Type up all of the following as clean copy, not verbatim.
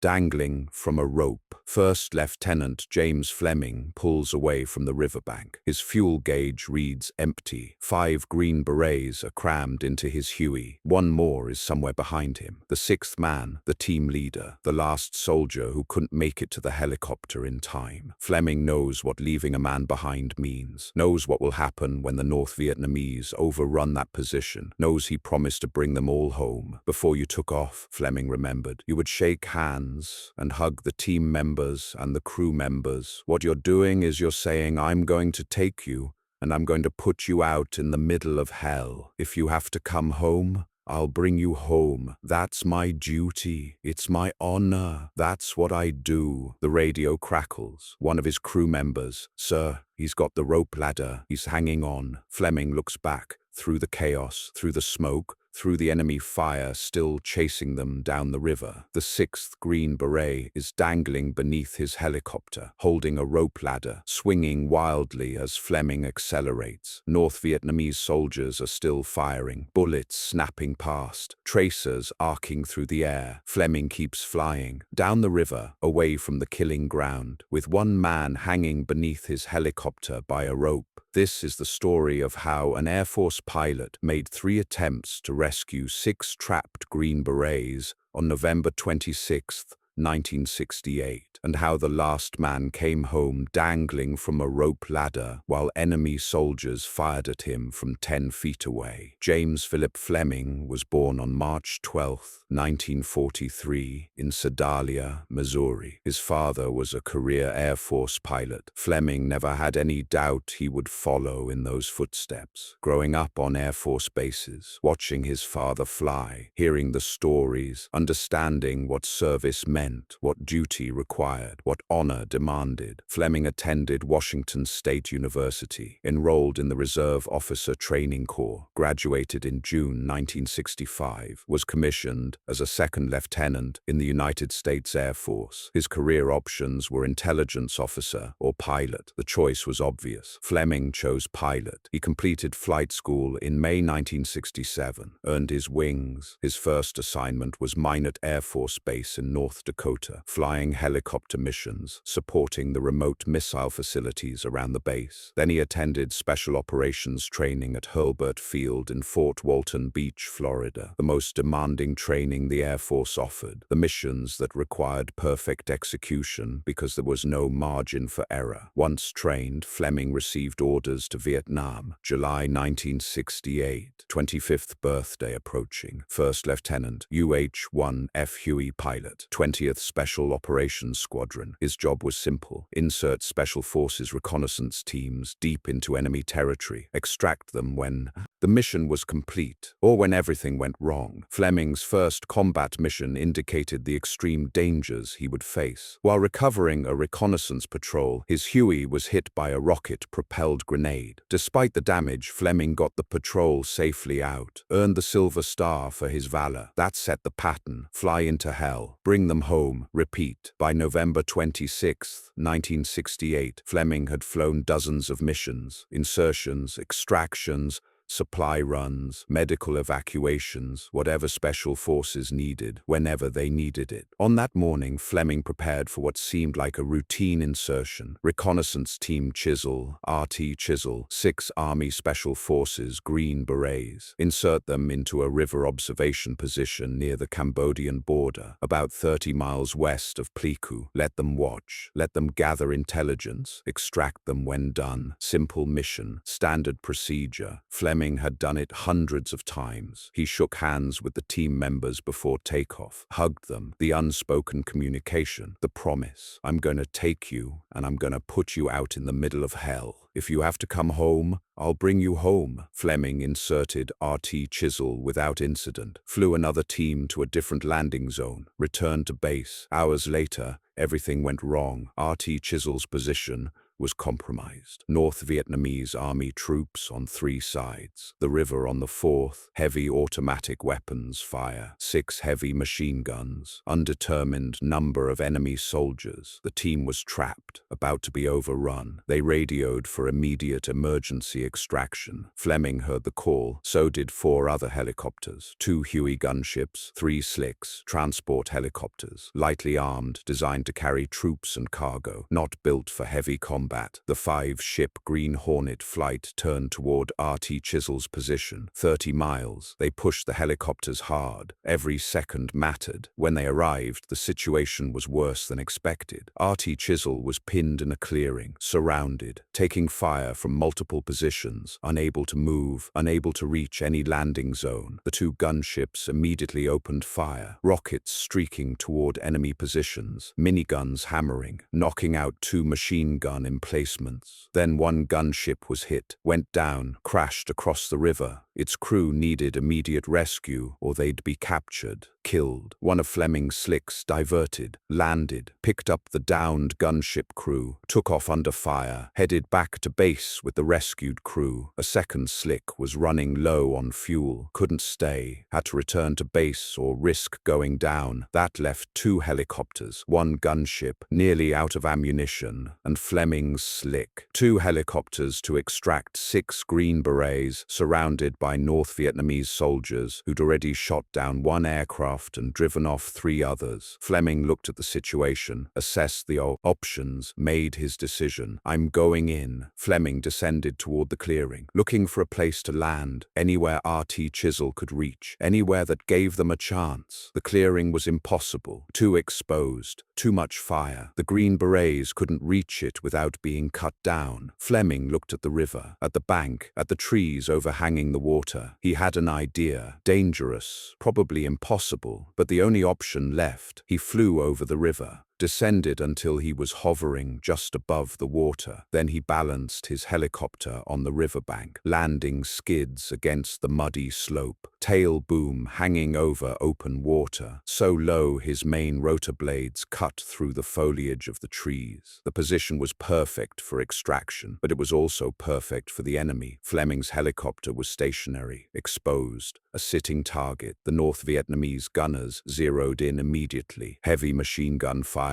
dangling from a rope. First Lieutenant James Fleming pulls away from the riverbank. His fuel gauge reads empty. 5 Green Berets are crammed into his Huey. 1 more is somewhere behind him. The 6th man, the team leader, the last soldier who couldn't make it to the helicopter in time. Fleming knows what leaving a man behind means, knows what will happen when the North Vietnamese overrun that position, knows he promised to bring them all home. Before you took off, Fleming remembered, you would shake hands and hug the team members and the crew members. What you're doing is you're saying, I'm going to take you and I'm going to put you out in the middle of hell. If you have to come home, I'll bring you home. That's my duty. It's my honor. That's what I do. The radio crackles. One of his crew members, "Sir, he's got the rope ladder. He's hanging on." Fleming looks back, through the chaos, through the smoke, through the enemy fire still chasing them down the river. The 6th Green Beret is dangling beneath his helicopter, holding a rope ladder, swinging wildly as Fleming accelerates. North Vietnamese soldiers are still firing, bullets snapping past, tracers arcing through the air. Fleming keeps flying, down the river, away from the killing ground, with 1 man hanging beneath his helicopter by a rope. This is the story of how an Air Force pilot made 3 attempts to rescue 6 trapped Green Berets on November 26, 1968, and how the last man came home dangling from a rope ladder while enemy soldiers fired at him from 10 feet away. James Philip Fleming was born on March 12, 1943, in Sedalia, Missouri. His father was a career Air Force pilot. Fleming never had any doubt he would follow in those footsteps. Growing up on Air Force bases, watching his father fly, hearing the stories, understanding what service meant, what duty required, what honor demanded, Fleming attended Washington State University, enrolled in the Reserve Officer Training Corps, graduated in June 1965, was commissioned as a 2nd lieutenant in the United States Air Force. His career options were intelligence officer or pilot. The choice was obvious. Fleming chose pilot. He completed flight school in May 1967, earned his wings. His first assignment was Minot Air Force Base in North Dakota, flying helicopter missions, supporting the remote missile facilities around the base. Then he attended special operations training at Hurlburt Field in Fort Walton Beach, Florida, the most demanding training the Air Force offered, the missions that required perfect execution because there was no margin for error. Once trained, Fleming received orders to Vietnam, July 1968, 25th birthday approaching. First Lieutenant, UH-1F Huey pilot, 20th Special Operations Squadron. His job was simple: insert Special Forces reconnaissance teams deep into enemy territory, extract them when the mission was complete or when everything went wrong. Fleming's first combat mission indicated the extreme dangers he would face. While recovering a reconnaissance patrol, his Huey was hit by a rocket-propelled grenade. Despite the damage, Fleming got the patrol safely out, earned the Silver Star for his valor. That set the pattern: fly into hell, bring them home, repeat. By November 26, 1968, Fleming had flown dozens of missions, insertions, extractions, supply runs, medical evacuations, whatever special forces needed, whenever they needed it. On that morning, Fleming prepared for what seemed like a routine insertion. Reconnaissance Team Chisel, RT Chisel, 6 Army Special Forces Green Berets. Insert them into a river observation position near the Cambodian border, about 30 miles west of Pleiku. Let them watch. Let them gather intelligence. Extract them when done. Simple mission. Standard procedure. Fleming had done it hundreds of times. He shook hands with the team members before takeoff, hugged them, the unspoken communication, the promise: I'm going to take you and I'm going to put you out in the middle of hell. If you have to come home, I'll bring you home. Fleming inserted RT Chisel without incident, flew another team to a different landing zone, returned to base. Hours later, everything went wrong. RT Chisel's position was compromised. North Vietnamese army troops on 3 sides. The river on the 4th, heavy automatic weapons fire, 6 heavy machine guns, undetermined number of enemy soldiers. The team was trapped, about to be overrun. They radioed for immediate emergency extraction. Fleming heard the call, so did 4 other helicopters, 2 Huey gunships, 3 slicks, transport helicopters, lightly armed, designed to carry troops and cargo, not built for heavy combat. The 5-ship Green Hornet flight turned toward RT Chisel's position, 30 miles. They pushed the helicopters hard. Every second mattered. When they arrived, the situation was worse than expected. RT Chisel was pinned in a clearing, surrounded, taking fire from multiple positions, unable to move, unable to reach any landing zone. The 2 gunships immediately opened fire, rockets streaking toward enemy positions, miniguns hammering, knocking out 2 machine gun emplacements. Then 1 gunship was hit, went down, crashed across the river. Its crew needed immediate rescue or they'd be captured, killed. One of Fleming's slicks diverted, landed, picked up the downed gunship crew, took off under fire, headed back to base with the rescued crew. A second slick was running low on fuel, couldn't stay, had to return to base or risk going down. That left 2 helicopters, 1 gunship, nearly out of ammunition, and Fleming's slick. 2 helicopters to extract 6 Green Berets, surrounded by North Vietnamese soldiers who'd already shot down 1 aircraft and driven off 3 others. Fleming looked at the situation, assessed the options, made his decision. I'm going in. Fleming descended toward the clearing, looking for a place to land, anywhere RT Chisel could reach, anywhere that gave them a chance. The clearing was impossible, too exposed, too much fire. The Green Berets couldn't reach it without being cut down. Fleming looked at the river, at the bank, at the trees overhanging the water. He had an idea. Dangerous, probably impossible, but the only option left. He flew over the river, descended until he was hovering just above the water. Then he balanced his helicopter on the riverbank, landing skids against the muddy slope, tail boom hanging over open water, so low his main rotor blades cut through the foliage of the trees. The position was perfect for extraction, but it was also perfect for the enemy. Fleming's helicopter was stationary, exposed, a sitting target. The North Vietnamese gunners zeroed in immediately. Heavy machine gun fire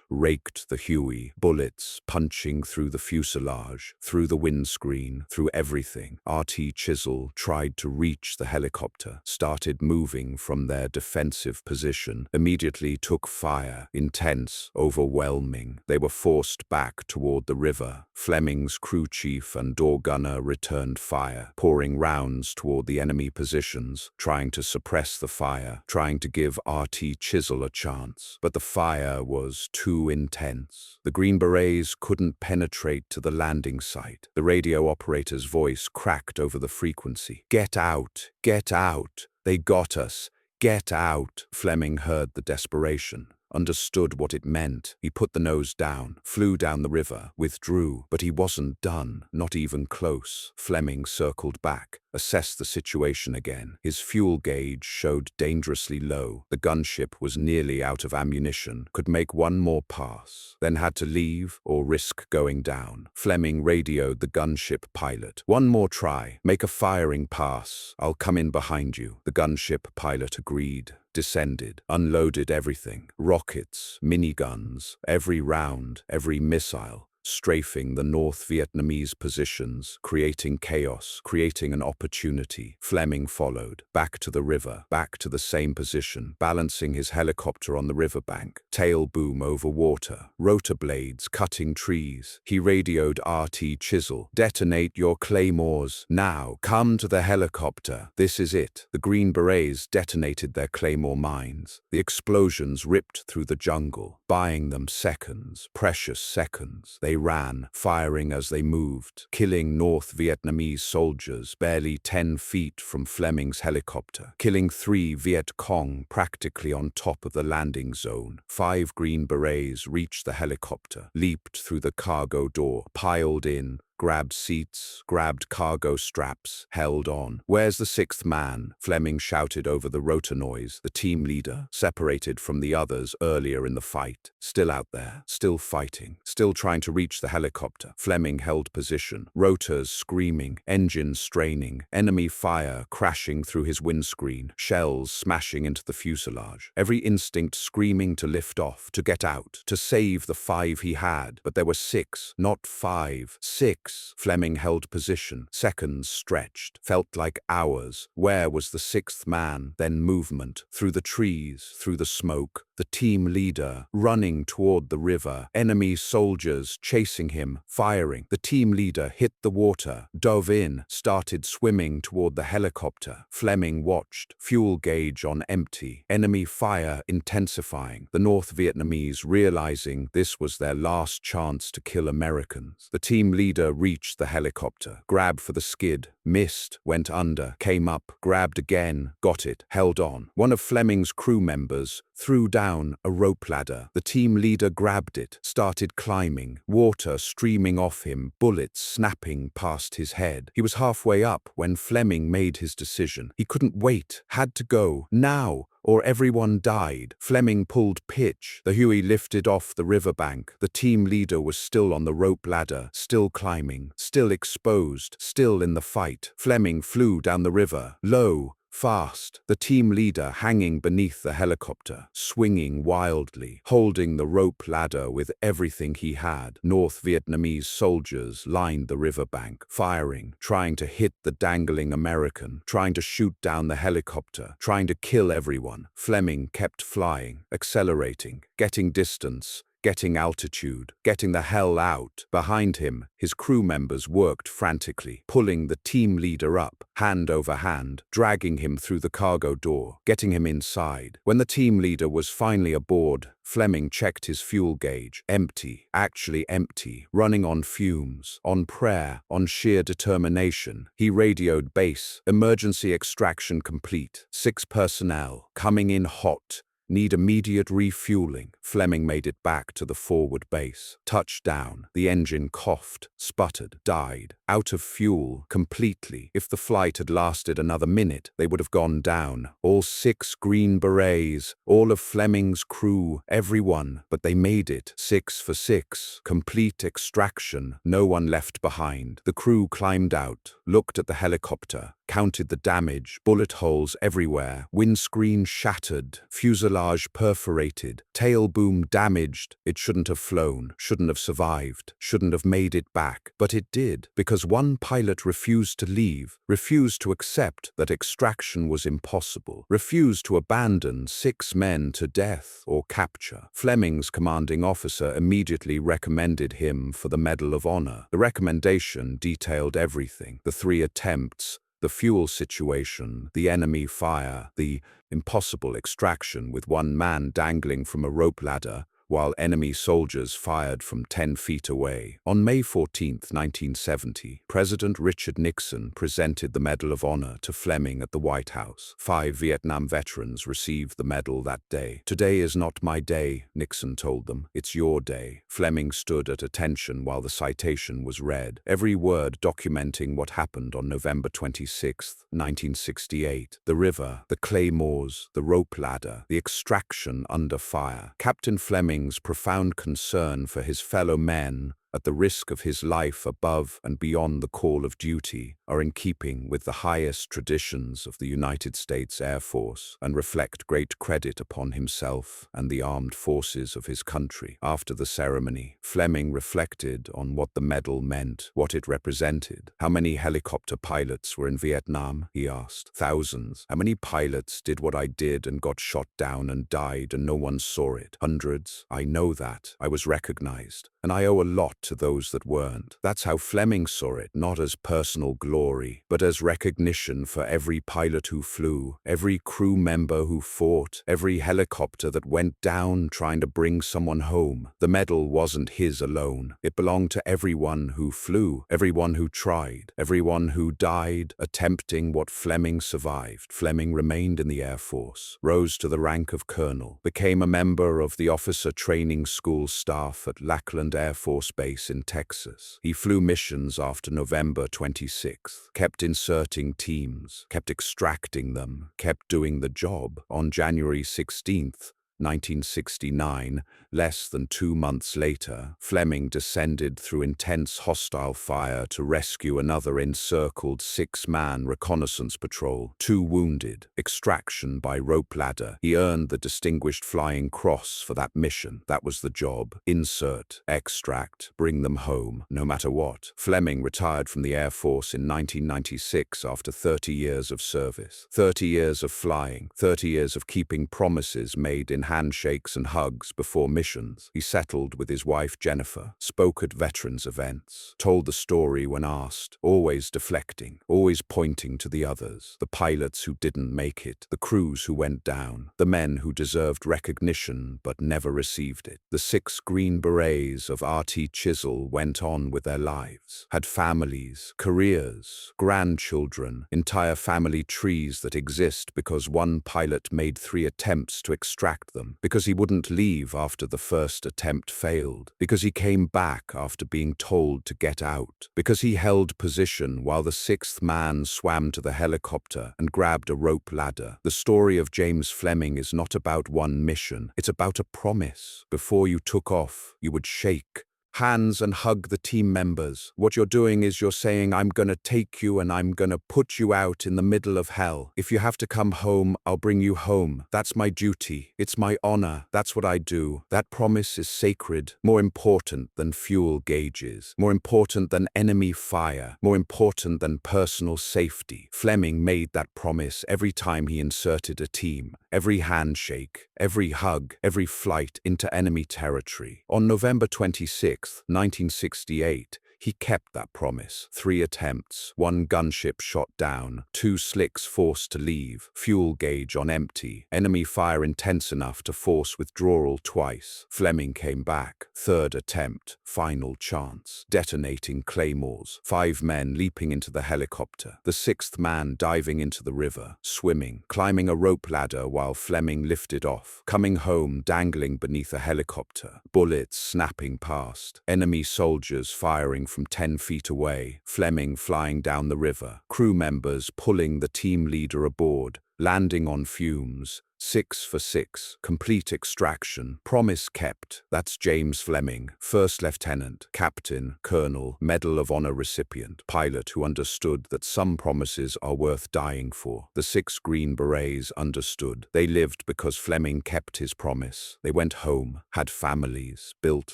raked the Huey, bullets punching through the fuselage, through the windscreen, through everything. RT Chisel tried to reach the helicopter, started moving from their defensive position, immediately took fire, intense, overwhelming. They were forced back toward the river. Fleming's crew chief and door gunner returned fire, pouring rounds toward the enemy positions, trying to suppress the fire, trying to give RT Chisel a chance. But the fire was too intense. The Green Berets couldn't penetrate to the landing site. The radio operator's voice cracked over the frequency. Get out! Get out! They got us! Get out! Fleming heard the desperation, understood what it meant. He put the nose down, flew down the river, withdrew, but he wasn't done, not even close. Fleming circled back, assessed the situation again. His fuel gauge showed dangerously low. The gunship was nearly out of ammunition, could make 1 more pass, then had to leave or risk going down. Fleming radioed the gunship pilot. 1 more try. Make a firing pass. I'll come in behind you. The gunship pilot agreed. Descended, unloaded everything. Rockets, miniguns, every round, every missile, strafing the North Vietnamese positions, creating chaos, creating an opportunity. Fleming followed, back to the river, back to the same position, balancing his helicopter on the riverbank, tail boom over water, rotor blades cutting trees. He radioed RT Chisel. Detonate your claymores. Now, come to the helicopter. This is it. The Green Berets detonated their claymore mines. The explosions ripped through the jungle, buying them seconds, precious seconds. They ran, firing as they moved, killing North Vietnamese soldiers barely 10 feet from Fleming's helicopter, killing 3 Viet Cong practically on top of the landing zone. 5 Green Berets reached the helicopter, leaped through the cargo door, piled in, grabbed seats, grabbed cargo straps, held on. "Where's the sixth man?" Fleming shouted over the rotor noise. The team leader, separated from the others earlier in the fight, still out there, still fighting, still trying to reach the helicopter. Fleming held position, rotors screaming, engines straining, enemy fire crashing through his windscreen, shells smashing into the fuselage. Every instinct screaming to lift off, to get out, to save the 5 he had. But there were 6, not 5. 6. Fleming held position. Seconds stretched, felt like hours. Where was the 6th man? Then movement. Through the trees, through the smoke. The team leader, running toward the river. Enemy soldiers chasing him, firing. The team leader hit the water, dove in, started swimming toward the helicopter. Fleming watched, fuel gauge on empty. Enemy fire intensifying. The North Vietnamese realizing this was their last chance to kill Americans. The team leader reached the helicopter, grabbed for the skid, missed, went under, came up, grabbed again, got it, held on. One of Fleming's crew members threw down a rope ladder. The team leader grabbed it, started climbing, water streaming off him, bullets snapping past his head. He was halfway up when Fleming made his decision. He couldn't wait, had to go, now, or everyone died. Fleming pulled pitch. The Huey lifted off the riverbank. The team leader was still on the rope ladder, still climbing, still exposed, still in the fight. Fleming flew down the river, low, fast, the team leader hanging beneath the helicopter, swinging wildly, holding the rope ladder with everything he had. North Vietnamese soldiers lined the riverbank, firing, trying to hit the dangling American, trying to shoot down the helicopter, trying to kill everyone. Fleming kept flying, accelerating, getting distance, getting altitude, getting the hell out. Behind him, his crew members worked frantically, pulling the team leader up, hand over hand, dragging him through the cargo door, getting him inside. When the team leader was finally aboard, Fleming checked his fuel gauge. Empty, actually empty, running on fumes, on prayer, on sheer determination. He radioed base, emergency extraction complete. 6 personnel, coming in hot. Need immediate refueling. Fleming made it back to the forward base. Touchdown. The engine coughed, sputtered, died. Out of fuel, completely. If the flight had lasted another minute, they would have gone down. All 6 Green Berets, all of Fleming's crew, everyone. But they made it. 6 for 6. Complete extraction. No one left behind. The crew climbed out, looked at the helicopter, counted the damage, bullet holes everywhere, windscreen shattered, fuselage perforated, tail boom damaged. It shouldn't have flown, shouldn't have survived, shouldn't have made it back. But it did, because one pilot refused to leave, refused to accept that extraction was impossible, refused to abandon 6 men to death or capture. Fleming's commanding officer immediately recommended him for the Medal of Honor. The recommendation detailed everything: the 3 attempts, the fuel situation, the enemy fire, the impossible extraction with 1 man dangling from a rope ladder, while enemy soldiers fired from 10 feet away. On May 14, 1970, President Richard Nixon presented the Medal of Honor to Fleming at the White House. 5 Vietnam veterans received the medal that day. "Today is not my day," Nixon told them. "It's your day." Fleming stood at attention while the citation was read, every word documenting what happened on November 26, 1968. The river, the claymores, the rope ladder, the extraction under fire. Captain Fleming's profound concern for his fellow men at the risk of his life above and beyond the call of duty are in keeping with the highest traditions of the United States Air Force and reflect great credit upon himself and the armed forces of his country. After the ceremony, Fleming reflected on what the medal meant, what it represented. "How many helicopter pilots were in Vietnam?" he asked. "Thousands. How many pilots did what I did and got shot down and died and no one saw it? Hundreds. I know that. I was recognized. And I owe a lot to those that weren't." That's how Fleming saw it, not as personal glory, but as recognition for every pilot who flew, every crew member who fought, every helicopter that went down trying to bring someone home. The medal wasn't his alone. It belonged to everyone who flew, everyone who tried, everyone who died attempting what Fleming survived. Fleming remained in the Air Force, rose to the rank of colonel, became a member of the officer training school staff at Lackland Air Force Base base in Texas. He flew missions after November 26th, kept inserting teams, kept extracting them, kept doing the job. On January 16th, 1969, less than 2 months later, Fleming descended through intense hostile fire to rescue another encircled 6-man reconnaissance patrol, 2 wounded. Extraction by rope ladder. He earned the Distinguished Flying Cross for that mission. That was the job. Insert, extract, bring them home, no matter what. Fleming retired from the Air Force in 1996 after 30 years of service. 30 years of flying, 30 years of keeping promises made in handshakes and hugs before missions. He settled with his wife Jennifer, spoke at veterans events, told the story when asked, always deflecting, always pointing to the others, the pilots who didn't make it, the crews who went down, the men who deserved recognition but never received it. The 6 Green Berets of RT Chisel went on with their lives, had families, careers, grandchildren, entire family trees that exist because one pilot made 3 attempts to extract them, because he wouldn't leave after the first attempt failed, because he came back after being told to get out, because he held position while the 6th man swam to the helicopter and grabbed a rope ladder. The story of James Fleming is not about one mission, it's about a promise. Before you took off, you would shake hands and hug the team members. What you're doing is you're saying, I'm gonna take you and I'm gonna put you out in the middle of hell. If you have to come home, I'll bring you home. That's my duty. It's my honor. That's what I do. That promise is sacred, more important than fuel gauges, more important than enemy fire, more important than personal safety. Fleming made that promise every time he inserted a team, every handshake, every hug, every flight into enemy territory. On November 26, 1968, he kept that promise. 3 attempts, 1 gunship shot down, 2 slicks forced to leave, fuel gauge on empty, enemy fire intense enough to force withdrawal twice. Fleming came back. 3rd attempt, final chance, detonating claymores, 5 men leaping into the helicopter, the 6th man diving into the river, swimming, climbing a rope ladder while Fleming lifted off, coming home dangling beneath a helicopter, bullets snapping past, enemy soldiers firing from 10 feet away, Fleming flying down the river, crew members pulling the team leader aboard, landing on fumes, 6 for 6, complete extraction, promise kept. That's James Fleming, First Lieutenant, Captain, Colonel, Medal of Honor recipient, pilot who understood that some promises are worth dying for. The 6 Green Berets understood. They lived because Fleming kept his promise. They went home, had families, built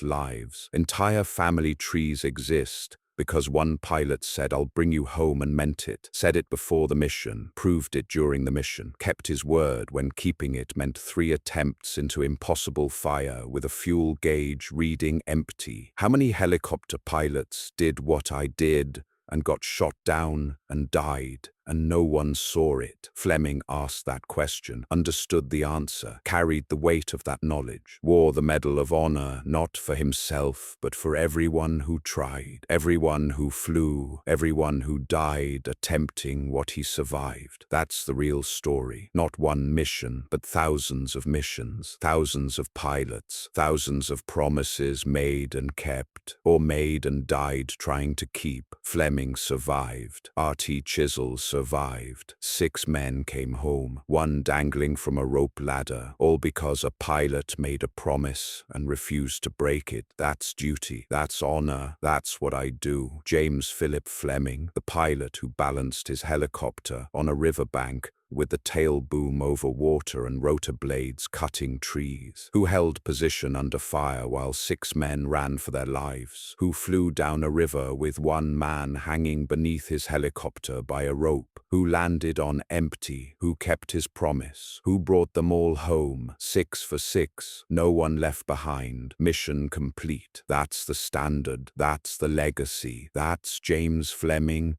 lives. Entire family trees exist because one pilot said, I'll bring you home, and meant it. Said it before the mission, proved it during the mission, kept his word when keeping it meant 3 attempts into impossible fire with a fuel gauge reading empty. How many helicopter pilots did what I did and got shot down and died, and no one saw it? Fleming asked that question, understood the answer, carried the weight of that knowledge, wore the Medal of Honor not for himself but for everyone who tried, everyone who flew, everyone who died attempting what he survived. That's the real story. Not one mission, but thousands of missions, thousands of pilots, thousands of promises made and kept, or made and died trying to keep. Fleming survived. RT Chisel survived. 6 men came home, 1 dangling from a rope ladder, all because a pilot made a promise and refused to break it. That's duty. That's honor. That's what I do. James Philip Fleming, the pilot who balanced his helicopter on a riverbank with the tail boom over water and rotor blades cutting trees, who held position under fire while 6 men ran for their lives, who flew down a river with 1 man hanging beneath his helicopter by a rope, who landed on empty, who kept his promise, who brought them all home, 6 for 6, no one left behind, mission complete. That's the standard, that's the legacy, that's James Fleming,